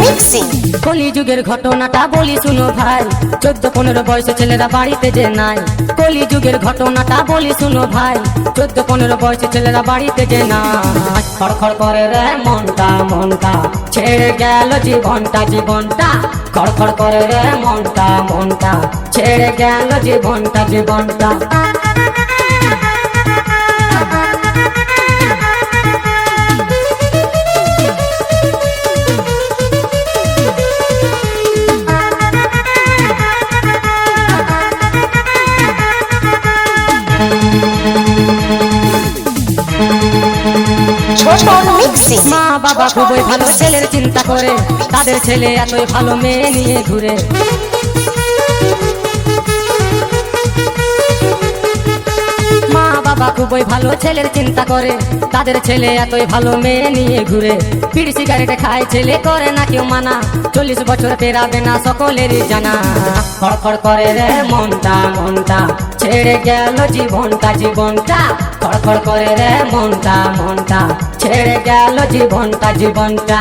Mixing. কলিযুগের ঘটনাটা বলি শুনো ভাই, 14-15 বয়সে ছেলেরা বাড়িতে যে নাই। কলিযুগের ঘটনাটা বলি শুনো ভাই, 14-15 বয়সে ছেলেরা বাড়িতে যে নাই। খড়খড় করে রে মনটা মনটা, ছেড়ে গেল জীবনটা জীবনটা। খড়খড় করে রে মনটা মনটা, ছেড়ে গেল জীবনটা জীবনটা। ছোটন মিক্সিং। মা বাবা খুবই ভালো ছেলের চিন্তা করে, তাদের ছেলে এতই ভালো মেয়ে নিয়ে ঘুরে। মা বাবা খুবই ভালো ছেলের চিন্তা করে, তাদের ছেলে এতই ভালো মেয়ে নিয়ে ঘুরে। বিড়ি সিগারেট খায় ছেলে, করে না কেউ মানা, 40 বছর পেরাবে না সকলেরই জানা। খড়খড় করে রে মনটা মনটা, ছেড়ে গেল জীবনটা জীবনটা। খড়খড় করে রে মনটা মনটা, ছেড়ে গেল জীবনটা জীবনটা।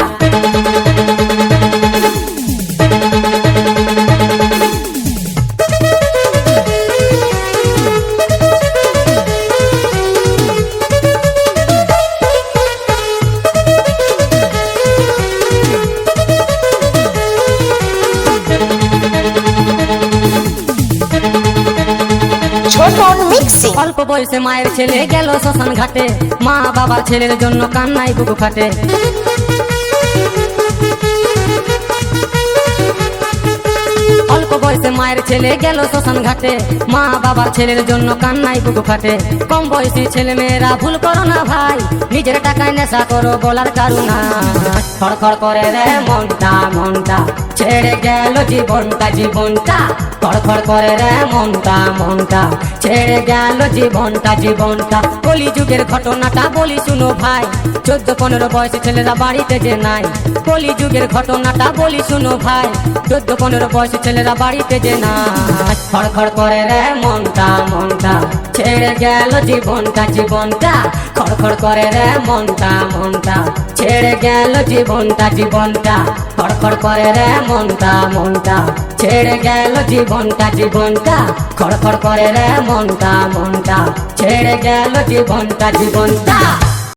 ছোটন মিক্সিং। অল্প বয়সে মায়ের ছেলে গেল শ্মশান ঘাটে, মা বাবা ছেলের জন্য কান্নায় বুকু ফাটে। অল্প বয়সে মায়ের ছেলে গেল শ্মশান ঘাটে, মা বাবার ছেলের জন্য কান্নায় বুকু ফাটে। কম বয়সী ছেলে মেয়েরা ভুল করো না ভাই, নিজের টাকায় নেশা করো বলার কারুনা। খড়খড় করে রে মনটা মনটা, ছেড়ে গেল জীবনটা জীবনটা। খড়খড় করে রে মনটা মনটা, ছেড়ে গেল জীবনটা জীবনটা। কলিযুগের ঘটনাটা বলি শুনো ভাই, 14-15 বয়সী ছেলেরা বাড়িতে যে নাই। কলিযুগের ঘটনাটা বলি শুনো ভাই, 14-15 বয়সী ছেলেরা বাড়িতে যে নাই। খড়খড় করে রে মনটা মনটা, ছেড়ে গেল জীবনটা জীবনটা। খড়খড় করে রে মনটা মনটা, ছেড়ে গেল জীবনটা জীবনটা। খড়খড় করে রে মনটা মনটা, ছেড়ে গেল জীবনটা জীবনটা। খড়খড় করে রে মনটা মনটা, ছেড়ে গেল জীবনটা জীবনটা।